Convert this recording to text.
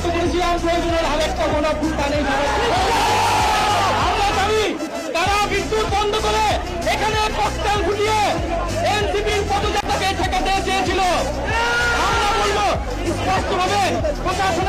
শক্ত করেছিলাম প্রয়োজনের আরেকটা গণঅভ্যুত্থানে আমরা জানি তারা বিদ্যুৎ বন্ধ করে এখানে ককটেল ফুটিয়ে এনসিপির পদযাত্রাকে ঠেকাতে চেয়েছিল। আমরা বলবো স্পষ্টভাবে প্রশাসন